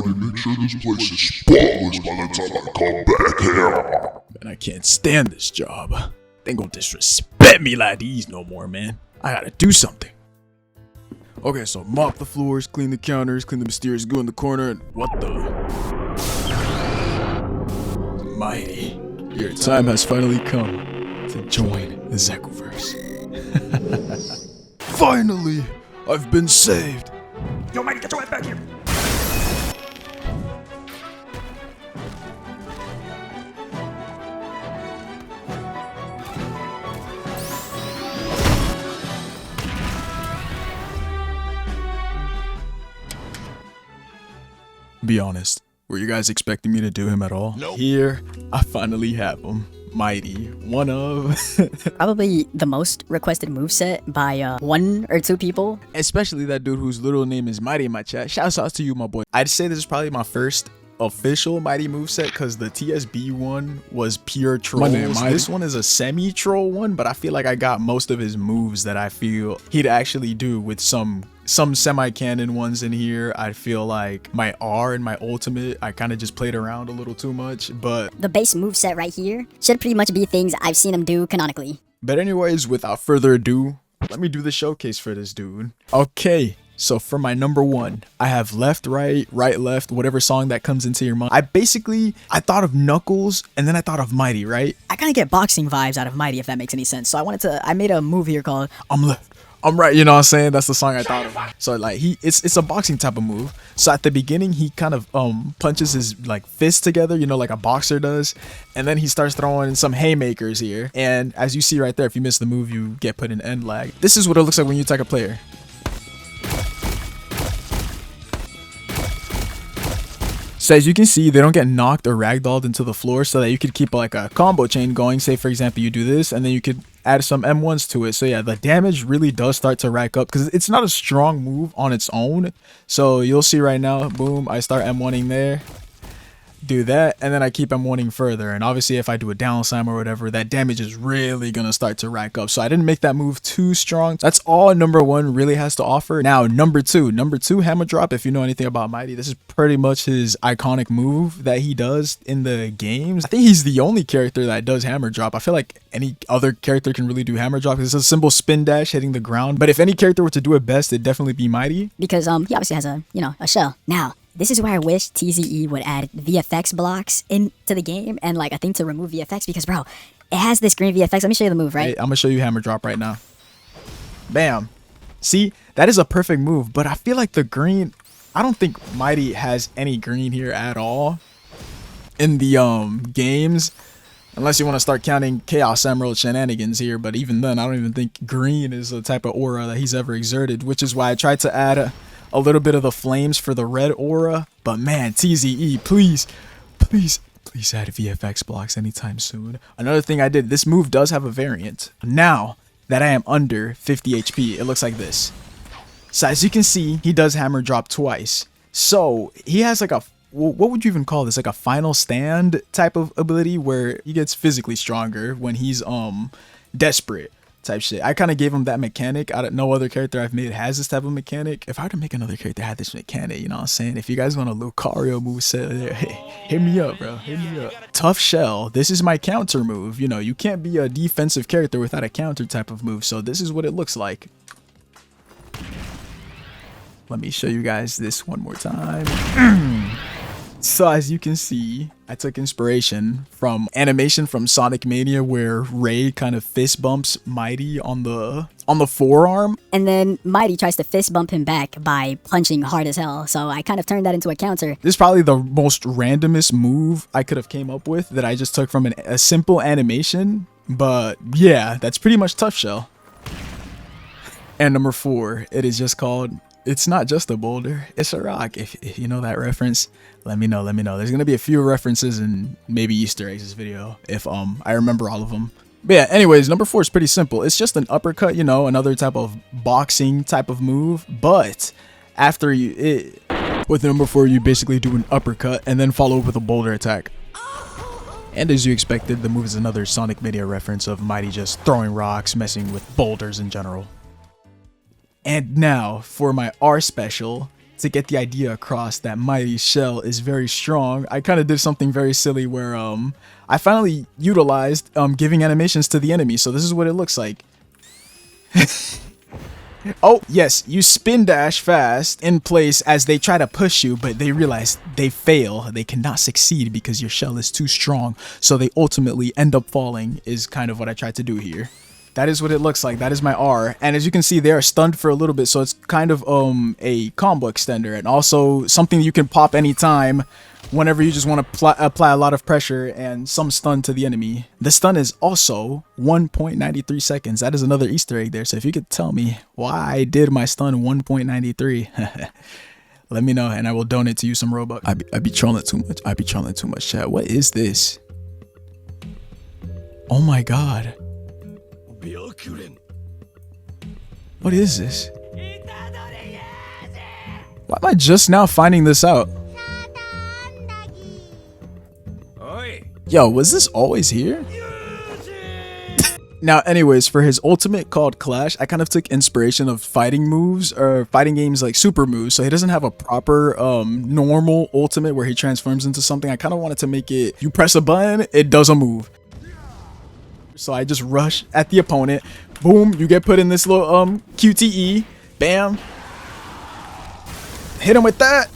me make sure this place is spotless by the time I come back here. Man, I can't stand this job. They ain't gonna disrespect me like these no more, man. I gotta do something. Okay, so mop the floors, clean the counters, clean the mysterious goo in the corner, and what the? Mighty, your time has finally come to join the Zekoverse. Finally, I've been saved. Yo, Mighty, get your ass back here. Be honest, were you guys expecting me to do him at all? Nope. Here, I finally have him. Mighty, one of Probably the most requested moveset by 1 or 2 people. especially that dude whose little name is Mighty in my chat. Shouts out to you, my boy. I'd say this is probably my first official Mighty moveset because the TSB one was pure trolls. This one is a semi-troll one, but I feel like I got most of his moves that I feel he'd actually do with some semi-canon ones in here. I feel like my R and my ultimate, I kind of just played around a little too much, but The base moveset right here should pretty much be things I've seen him do canonically. anyways, without further ado, let me do the showcase for this dude. Okay, so for my number 1, I have left, right, right, left, whatever song that comes into your mind. I thought of Knuckles and then I thought of Mighty, right? I kind of get boxing vibes out of Mighty, if that makes any sense. So I made a move here called I'm left, I'm right, you know what I'm saying? That's the song I thought of. So like it's a boxing type of move. So at the beginning he kind of punches his like fists together, you know, like a boxer does, and then he starts throwing some haymakers here. And as you see right there, if you miss the move, you get put in end lag. This is what it looks like when you attack a player. So as you can see, they don't get knocked or ragdolled into the floor, so that you could keep like a combo chain going. Say for example you do this and then you could add some M1s to it. So yeah, the damage really does start to rack up because it's not a strong move on its own. So you'll see right now, boom, I start M1ing there, do that, and then I keep M1ing further. And obviously if I do a down slam or whatever, that damage is really gonna start to rack up. So I didn't make that move too strong. That's all number 1 really has to offer. Now number 2 hammer drop. If you know anything about Mighty, this is pretty much his iconic move that he does in the games. I think he's the only character that does hammer drop. I feel like any other character can really do hammer drop. It's a simple spin dash hitting the ground, but if any character were to do it best, it'd definitely be Mighty. Because he obviously has a shell. Now, this is where I wish TZE would add VFX blocks into the game and like a thing to remove VFX because bro, it has this green VFX. Let me show you the move, right? Hey, I'm gonna show you hammer drop right now. Bam. See, that is a perfect move, but I feel like the green, I don't think Mighty has any green here at all in the games, unless you want to start counting Chaos Emerald Shenanigans here. But even then, I don't even think green is the type of aura that he's ever exerted, which is why I tried to add a little bit of the flames for the red aura. But man, TZE, please add VFX blocks anytime soon. Another thing I did, this move does have a variant. Now that I am under 50 HP, it looks like this. So as you can see, he does hammer drop twice. So he has like a, what would you even call this? Like a final stand type of ability where he gets physically stronger when he's desperate type shit. I kind of gave him that mechanic. No other character I've made has this type of mechanic. If I were to make another character that had this mechanic, you know what I'm saying? If you guys want a Lucario moveset there, hey, hit me up, bro. Hit me up. Tough Shell. This is my counter move. You know, you can't be a defensive character without a counter type of move. So this is what it looks like. Let me show you guys this one more time. So as you can see, I took inspiration from animation from Sonic Mania where Ray kind of fist bumps Mighty on the forearm. And then Mighty tries to fist bump him back by punching hard as hell. So I kind of turned that into a counter. This is probably the most randomest move I could have came up with that I just took from a simple animation. But yeah, that's pretty much Tough Shell. And number 4, it is just called, it's not just a boulder, it's a rock. If you know that reference, let me know. There's gonna be a few references and maybe Easter eggs this video if I remember all of them. But yeah, anyways, number 4 is pretty simple. It's just an uppercut, you know, another type of boxing type of move. But after with number 4, you basically do an uppercut and then follow up with a boulder attack. And as you expected, the move is another Sonic Mania reference of Mighty just throwing rocks, messing with boulders in general. And now for my R special, to get the idea across that Mighty's shell is very strong, I kind of did something very silly where I finally utilized giving animations to the enemy. So this is what it looks like. Oh, yes, you spin dash fast in place as they try to push you, but they realize they fail. They cannot succeed because your shell is too strong. So they ultimately end up falling is kind of what I tried to do here. That is what it looks like. That is my R. And as you can see, they are stunned for a little bit. So it's kind of a combo extender and also something you can pop anytime whenever you just want to apply a lot of pressure and some stun to the enemy. The stun is also 1.93 seconds. That is another Easter egg there. So if you could tell me why I did my stun 1.93, let me know and I will donate to you some Robux. I be trolling too much. I be trolling too much, chat. What is this? Oh my god. What is this? Why am I just now finding this out? Yo, was this always here? Now, anyways, for his ultimate called Clash, I kind of took inspiration of fighting moves or fighting games like super moves. So he doesn't have a proper normal ultimate where he transforms into something. I kind of wanted to make it, you press a button, it does a move. So I just rush at the opponent. Boom, you get put in this little QTE. Bam. Hit him with that.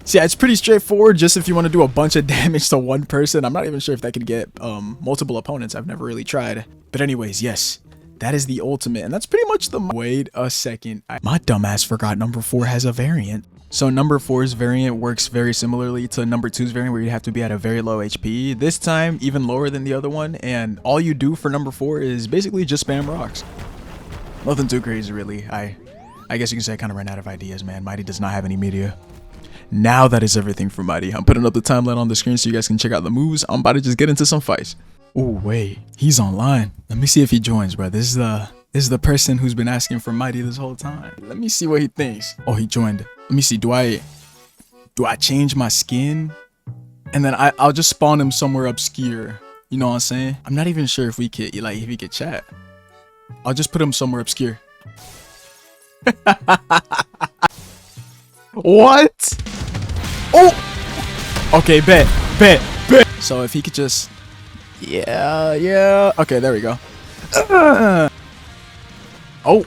So yeah, it's pretty straightforward just if you want to do a bunch of damage to one person. I'm not even sure if that could get multiple opponents. I've never really tried. But anyways, yes, that is the ultimate. And that's pretty much the... Wait a second. My dumbass forgot number 4 has a variant. So number 4's variant works very similarly to number 2's variant where you have to be at a very low HP. This time, even lower than the other one. And all you do for number 4 is basically just spam rocks. Nothing too crazy, really. I guess you can say I kind of ran out of ideas, man. Mighty does not have any media. Now that is everything for Mighty. I'm putting up the timeline on the screen so you guys can check out the moves. I'm about to just get into some fights. Oh, wait. He's online. Let me see if he joins, bro. This is the person who's been asking for Mighty this whole time. Let me see what he thinks. Oh, he joined. Let me see. Do I change my skin? And then I'll just spawn him somewhere obscure. You know what I'm saying? I'm not even sure if we could, like, if he could chat. I'll just put him somewhere obscure. What? Oh! Okay, bet. So if he could just... Yeah. Okay, there we go. Oh!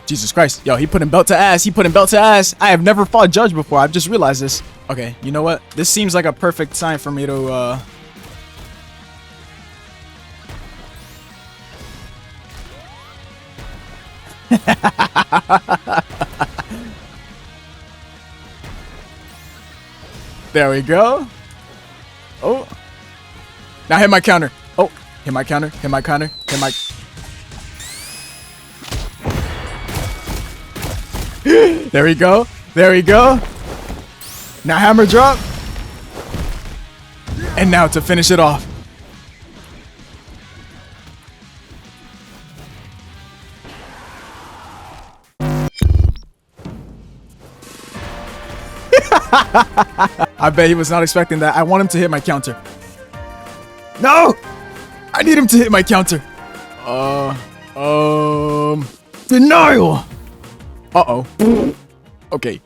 Jesus Christ. Yo, he put him belt to ass. I have never fought Judge before. I've just realized this. Okay, you know what? This seems like a perfect time for me to, There we go. Oh. Now hit my counter. Oh. Hit my counter. There we go. Now hammer drop. And now to finish it off. I bet he was not expecting that. I want him to hit my counter. No! I need him to hit my counter. Denial! Uh-oh. Okay.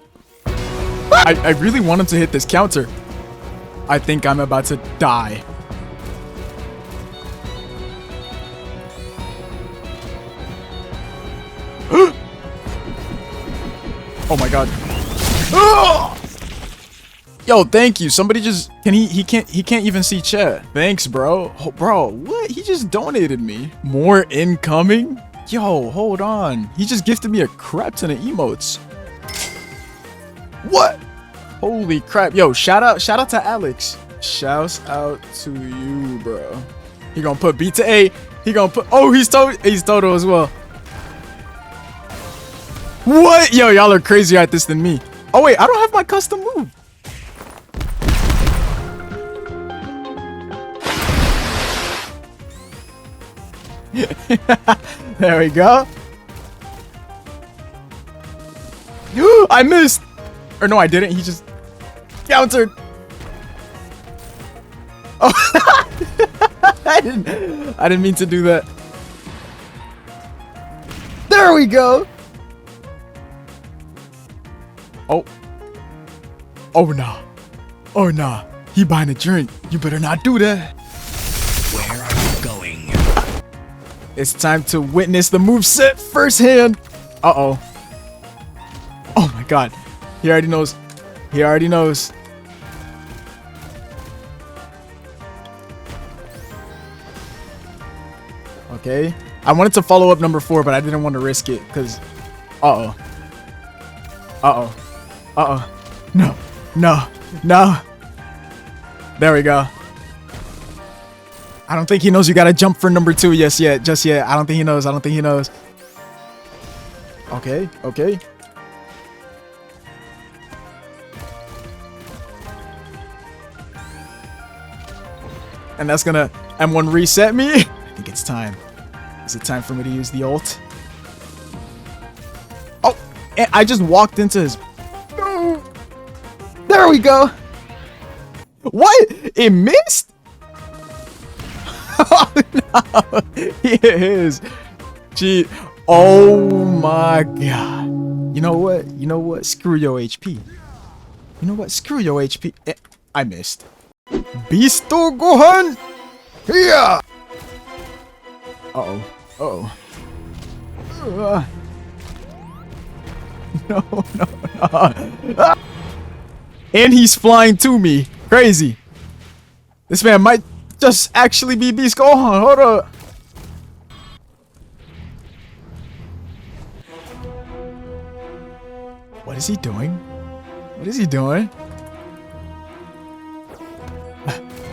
I really want him to hit this counter. I think I'm about to die. Oh my god. Yo, thank you. Somebody just he can't even see chat. Thanks, bro. Oh, bro, what? He just donated me. More incoming? Yo, hold on. He just gifted me a crap ton of emotes. What? Holy crap. Yo, shout out to Alex. Shouts out to you, bro. He gonna put B to A. He gonna put... Oh, he's total as well. What? Yo, y'all are crazier at this than me. Oh, wait. I don't have my custom move. There we go. I missed. Or no, I didn't. He just countered. Oh, I didn't mean to do that. There we go. Oh. Oh, nah. Oh, nah. He buying a drink. You better not do that. Where are you going? It's time to witness the moveset firsthand. Uh-oh. Oh, my God. He already knows. He already knows. Okay. I wanted to follow up number 4, but I didn't want to risk it because... Uh-oh. Uh-oh. Uh-oh. No. No. No. There we go. I don't think he knows you gotta jump for number 2 just yet. I don't think he knows. I don't think he knows. Okay. Okay. And that's gonna M1 reset me. I think it's time. Is it time for me to use the ult? Oh, and I just walked into his... There we go. What? It missed? Oh, no. It is. Gee. Oh, my God. You know what? You know what? Screw your HP. You know what? Screw your HP. I missed. Beasto Gohan! Yeah! Uh-oh. Uh-oh. No, no, no. Ah! And he's flying to me. Crazy. This man might just actually be Beast Gohan. Hold up. What is he doing? What is he doing?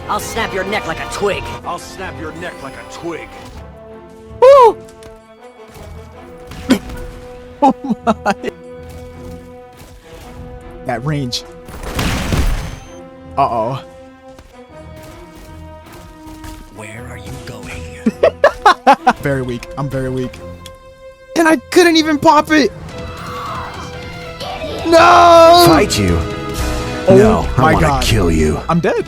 I'll snap your neck like a twig. I'll snap your neck like a twig. Woo! Oh my. That range. Uh-oh. Where are you going? Very weak. I'm very weak. And I couldn't even pop it. No! Fight you? Oh No, I my want God. to kill you. I'm dead.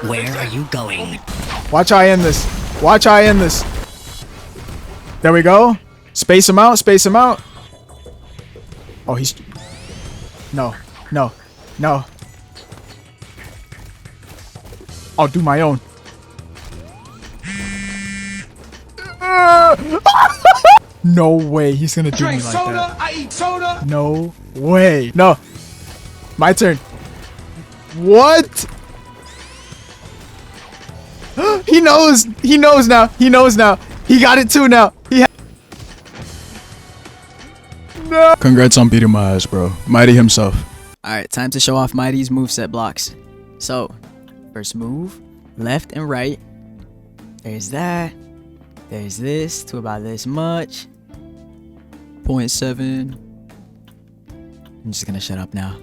Where are you going? Watch I end this. Watch I end this. There we go. Space him out. Space him out. Oh, he's... No. No. No. I'll do my own. No way he's gonna do me like that. I eat soda. No way. No. My turn. What? He knows. He knows now. He knows now. He got it too now. No. Congrats on beating my ass, bro. Mighty himself. Alright, time to show off Mighty's moveset blocks. So, first move, left and right. There's that. There's this to about this much. 0.7. I'm just gonna shut up now.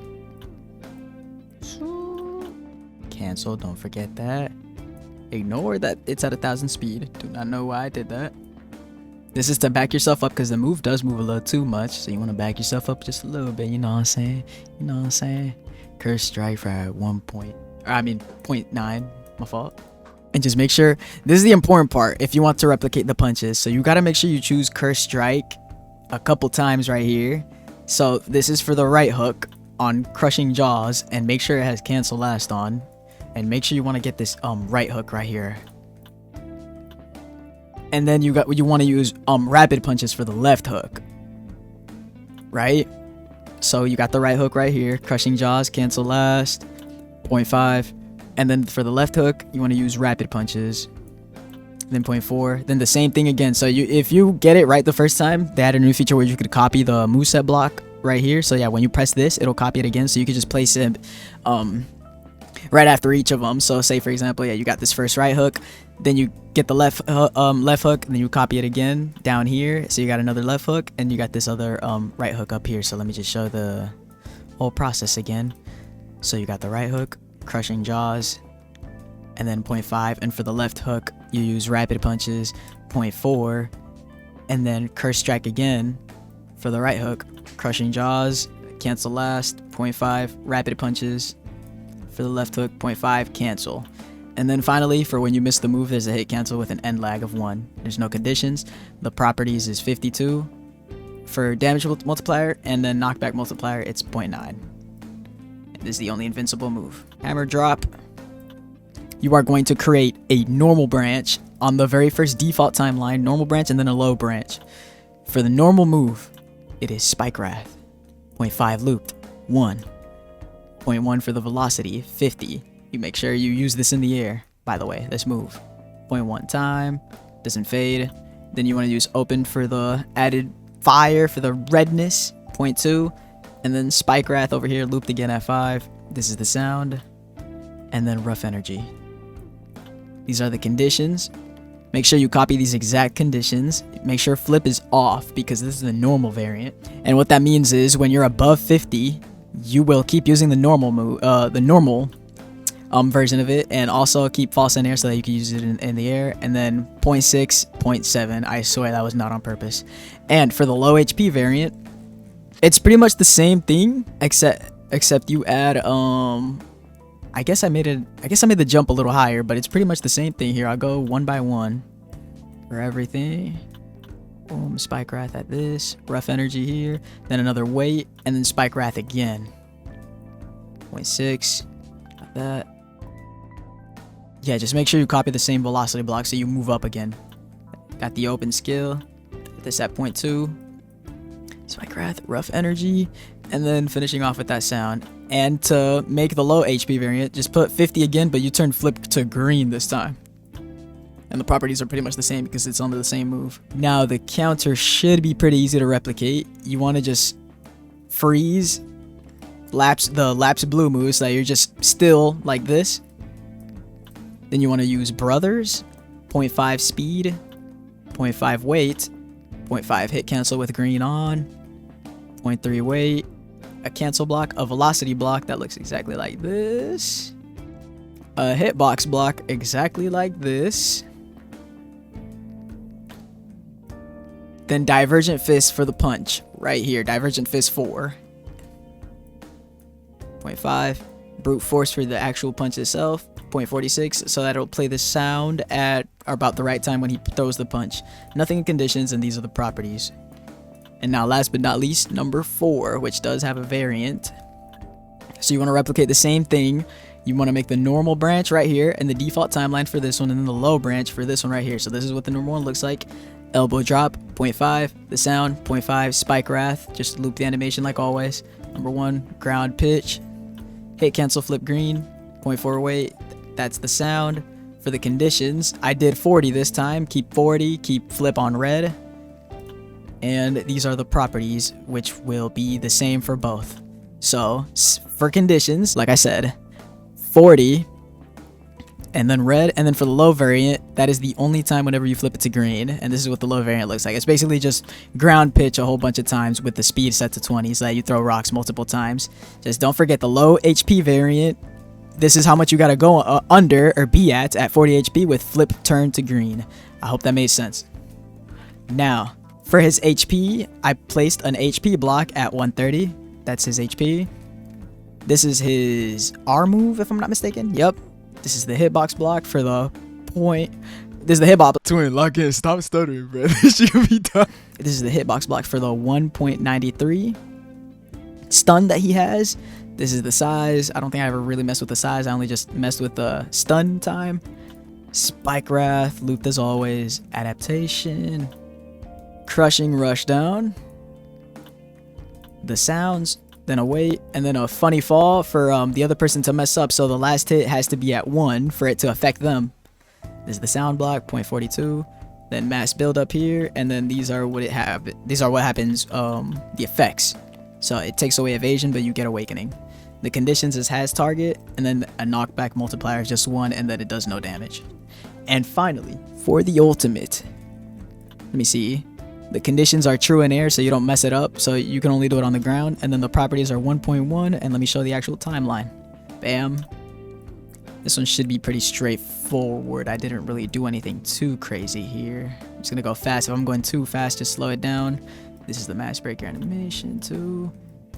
Cancel, don't forget that. Ignore that it's at 1,000 speed. Do not know why I did that. This is to back yourself up because the move does move a little too much. So you want to back yourself up just a little bit. You know what I'm saying? You know what I'm saying? Curse strike for 0.9. My fault. And just make sure, this is the important part if you want to replicate the punches. So you got to make sure you choose curse strike a couple times right here. So this is for the right hook on crushing jaws, and make sure it has cancel last on. And make sure you want to get this right hook right here. And then you want to use rapid punches for the left hook. Right? So you got the right hook right here, crushing jaws, cancel last, 0.5. And then for the left hook, you want to use rapid punches. Then 0.4. Then the same thing again. So if you get it right the first time, they had a new feature where you could copy the moveset block right here. So yeah, when you press this, it'll copy it again. So you could just place it right after each of them. So say for example, yeah, you got this first right hook, then you get the left hook, and then you copy it again down here. So you got another left hook, and you got this other right hook up here. So let me just show the whole process again. So you got the right hook, crushing jaws, and then 0.5. And for the left hook, you use rapid punches, 0.4, and then curse strike again. For the right hook, crushing jaws, cancel last, 0.5, rapid punches. For the left hook, 0.5, cancel. And then finally, for when you miss the move, there's a hit cancel with an end lag of 1. There's no conditions. The properties is 52. For damage multiplier and then knockback multiplier, it's 0.9. This is the only invincible move. Hammer drop. You are going to create a normal branch on the very first default timeline, normal branch and then a low branch. For the normal move, it is Spike Wrath. 0.5 looped, 1. 0.1 for the velocity, 50. You make sure you use this in the air, by the way, this move. 0.1 time, doesn't fade. Then you want to use open for the added fire for the redness, 0.2. And then Spike Wrath over here, looped again at 5. This is the sound. And then rough energy. These are the conditions. Make sure you copy these exact conditions. Make sure flip is off because this is the normal variant. And what that means is when you're above 50, you will keep using the normal move, version of it, and also keep false in air so that you can use it in the air. And then 0.6, 0.7. I swear that was not on purpose. And for the low HP variant, it's pretty much the same thing except you add I guess I made the jump a little higher, but it's pretty much the same thing here. I'll go one by one for everything. Boom, Spike Wrath at this, rough energy here, then another weight, and then Spike Wrath again. 0.6, got that. Yeah, just make sure you copy the same velocity block so you move up again. Got the open skill, this at 0.2. Spike Wrath, rough energy, and then finishing off with that sound. And to make the low HP variant, just put 50 again, but you turn flip to green this time. And the properties are pretty much the same because it's under the same move. Now the counter should be pretty easy to replicate. You want to just freeze the lapse blue move so that you're just still like this. Then you want to use brothers, 0.5 speed, 0.5 weight, 0.5 hit cancel with green on, 0.3 weight, a cancel block, a velocity block that looks exactly like this, a hitbox block exactly like this, then divergent fist for the punch right here, divergent fist 4, 0.5, brute force for the actual punch itself, 0.46, so that'll play the sound at about the right time when he throws the punch. Nothing in conditions, and these are the properties. And now last but not least, number 4, which does have a variant. So you want to replicate the same thing. You want to make the normal branch right here and the default timeline for this one, and then the low branch for this one right here. So this is what the normal one looks like. Elbow drop, 0.5, the sound, 0.5, Spike Wrath, just loop the animation like always. Number 1, ground pitch, hit cancel flip green, 0.4 weight, that's the sound. For the conditions, I did 40 this time, keep 40, keep flip on red. And these are the properties, which will be the same for both. So for conditions, like I said, 40 and then red, and then for the low variant, that is the only time whenever you flip it to green. And this is what the low variant looks like. It's basically just ground pitch a whole bunch of times with the speed set to 20 so that you throw rocks multiple times. Just don't forget the low HP variant. This is how much you gotta go under or be at 40 HP with flip turn to green. I hope that made sense. Now, for his HP, I placed an HP block at 130. That's his HP. This is his R move, if I'm not mistaken. Yep. This is the hitbox block for the point. This is the hitbox. Twin, lock in. Stop stuttering, bro. This should be done. This is the hitbox block for the 1.93 stun that he has. This is the size. I don't think I ever really messed with the size. I only just messed with the stun time. Spike Wrath, looped as always. Adaptation. Crushing rush down. The sounds. Then a weight. And then a funny fall for the other person to mess up. So the last hit has to be at 1 for it to affect them. This is the sound block, 0.42. Then mass build up here. And then these are what happens, the effects. So it takes away evasion, but you get awakening. The conditions is has target, and then a knockback multiplier is just 1, and then it does no damage. And finally, for the ultimate, let me see. The conditions are true in air, so you don't mess it up, so you can only do it on the ground. And then the properties are 1.1, and let me show the actual timeline. Bam. This one should be pretty straightforward. I didn't really do anything too crazy here. I'm just gonna go fast. If I'm going too fast, just slow it down. This is the mass breaker animation too.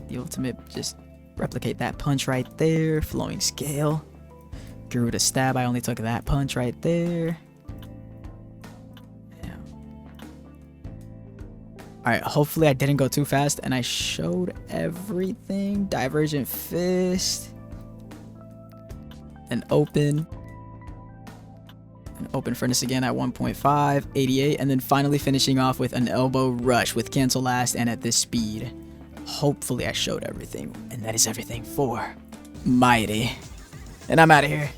The ultimate, just replicate that punch right there. Flowing scale. Grew to stab, I only took that punch right there. Yeah. Alright, hopefully I didn't go too fast and I showed everything. Divergent Fist. An open. An open furnace again at 1.5, 88, and then finally finishing off with an elbow rush with cancel last and at this speed. Hopefully I showed everything, and that is everything for Mighty. And I'm out of here.